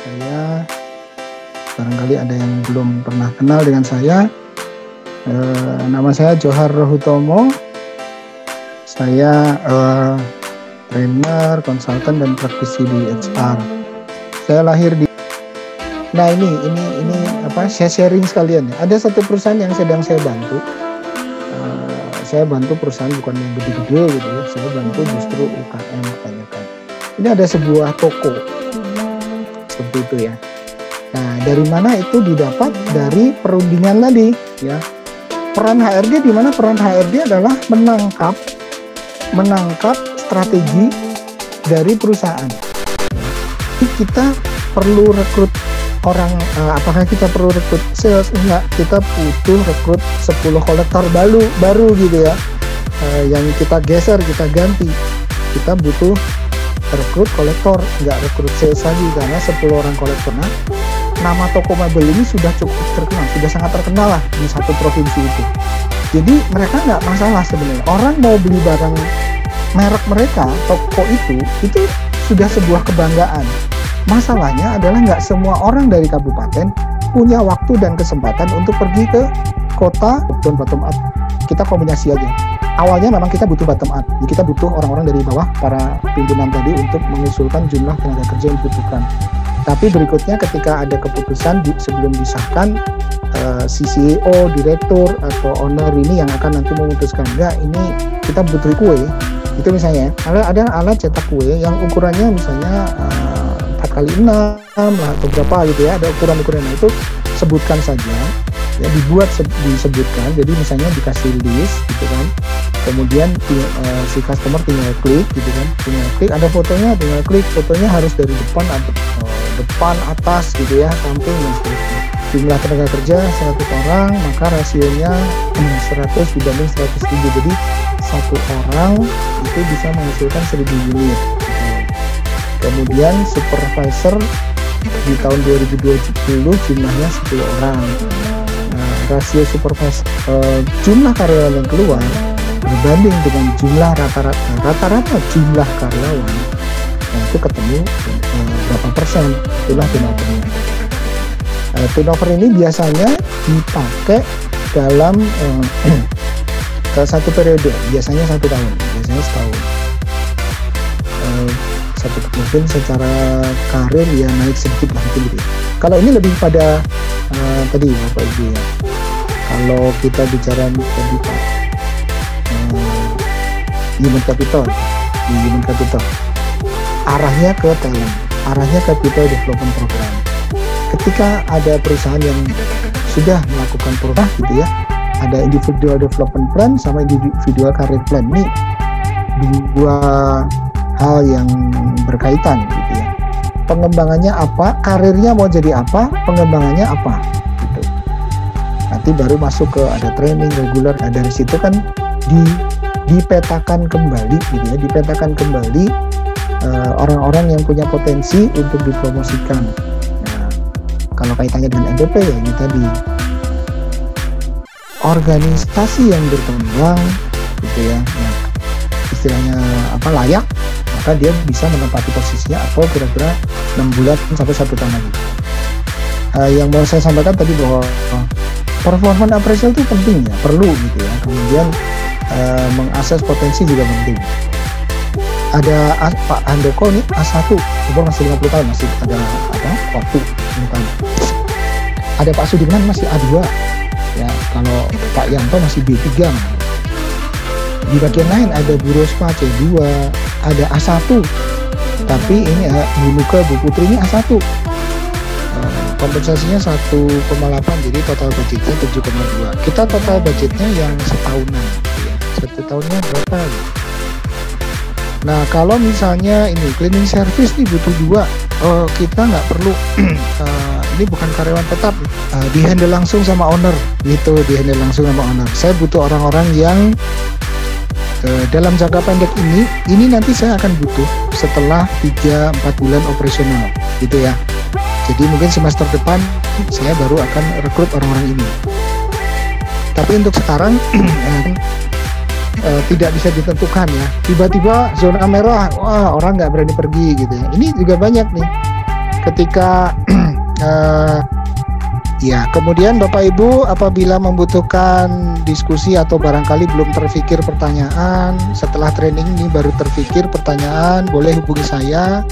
Saya barangkali ada yang belum pernah kenal dengan saya. Nama saya Johar Hutomo. Saya trainer, konsultan dan praktisi di HR. Saya lahir di. Nah ini apa? Saya sharing sekalian ya. Ada satu perusahaan yang sedang saya bantu. Saya bantu perusahaan bukan yang gede-gede gitu ya. Saya bantu justru UKM kebanyakan. Ini ada sebuah toko seperti itu ya. Nah dari mana itu didapat? Dari perundingan tadi ya. Peran HRD di mana? Peran HRD adalah menangkap strategi dari perusahaan. Kita perlu rekrut orang, apakah kita perlu rekrut sales? Enggak, kita butuh rekrut 10 kolektor baru gitu ya, yang kita geser, kita ganti. Kita butuh rekrut kolektor, enggak rekrut sales lagi, karena 10 orang kolektor. Nah, nama toko mebel ini sudah cukup terkenal, sudah sangat terkenal lah di satu provinsi itu. Jadi mereka nggak masalah sebenarnya. Orang mau beli barang merek mereka, toko itu sudah sebuah kebanggaan. Masalahnya adalah nggak semua orang dari kabupaten punya waktu dan kesempatan untuk pergi ke kota. Bottom up, kita kombinasi aja. Awalnya memang kita butuh bottom up, jadi kita butuh orang-orang dari bawah, para pimpinan tadi untuk mengusulkan jumlah tenaga kerja yang dibutuhkan. Tapi berikutnya ketika ada keputusan sebelum disahkan, si CEO, direktur atau owner ini yang akan nanti memutuskan, enggak ini kita butuh kue. Itu misalnya ada alat cetak kue yang ukurannya misalnya 4x6 lah atau berapa gitu ya, ada ukuran-ukurannya, itu sebutkan saja ya, disebutkan. Jadi misalnya dikasih list gitu kan, kemudian si customer tinggal klik gitu kan, ada fotonya, tinggal klik, fotonya harus dari depan atas gitu ya, samping dan seterusnya. Jumlah tenaga kerja 100 orang, maka rasionya 100 dibanding 100.000, jadi satu orang itu bisa menghasilkan 1.000 unit. Kemudian supervisor di tahun 2020 jumlahnya 10 orang. Nah, rasio supervisor jumlah karyawan yang keluar berbanding dengan jumlah rata-rata jumlah karyawan, nah itu ketemu berapa persen, itulah turnovernya. Turnover ini biasanya dipakai dalam satu periode, biasanya 1 tahun, biasanya setahun. Mungkin secara karir ya naik sedikit lah gitu. Kalau ini lebih pada tadi Bapak Ibu ya, kalau kita bicara tadi Pak human capital, di human capital arahnya ke talent, arahnya ke people development program. Ketika ada perusahaan yang sudah melakukan program gitu ya, ada individual development plan sama individual career plan. Ini dua hal yang berkaitan gitu ya. Pengembangannya apa, karirnya mau jadi apa, pengembangannya apa gitu. Nanti baru masuk ke ada training reguler. Nah, dari situ kan dipetakan kembali gitu ya, dipetakan kembali orang-orang yang punya potensi untuk dipromosikan. Nah, kalau kaitannya dengan NDP ya ini tadi, organisasi yang berkembang gitu ya. Nah, istilahnya apa, layak, maka dia bisa menempati posisinya atau kira-kira 6 bulan sampai 1 tahun lagi. Yang mau saya sampaikan tadi bahwa performance appraisal itu penting ya, perlu gitu ya. Kemudian mengakses potensi juga penting. Ada Pak Handoko nih A1, umur masih 50 tahun, masih ada waktu bukan. Ada Pak Sudirman masih A2 ya, kalau Pak Yanto masih B3. Di bagian lain ada Bu Rospa C2, ada A1, tapi ini Bu Nuka, Bu Putri ini A1. Kompensasinya 1,8, jadi total budgetnya 7,2. Kita total budgetnya yang setahunan ya. 1 tahunnya berapa? Nah kalau misalnya ini cleaning service nih butuh 2, kita nggak perlu ini bukan karyawan tetap, di handle langsung sama owner gitu, di handle langsung sama owner. Saya butuh orang-orang yang dalam jangka pendek ini nanti saya akan butuh setelah 3-4 bulan operasional gitu ya. Jadi mungkin semester depan saya baru akan rekrut orang-orang ini. Tapi untuk sekarang tidak bisa ditentukan ya. Tiba-tiba zona merah, wah orang nggak berani pergi gitu ya. Ini juga banyak nih. ketika ya, kemudian Bapak Ibu apabila membutuhkan diskusi atau barangkali belum terfikir pertanyaan, setelah training ini baru terfikir pertanyaan, boleh hubungi saya.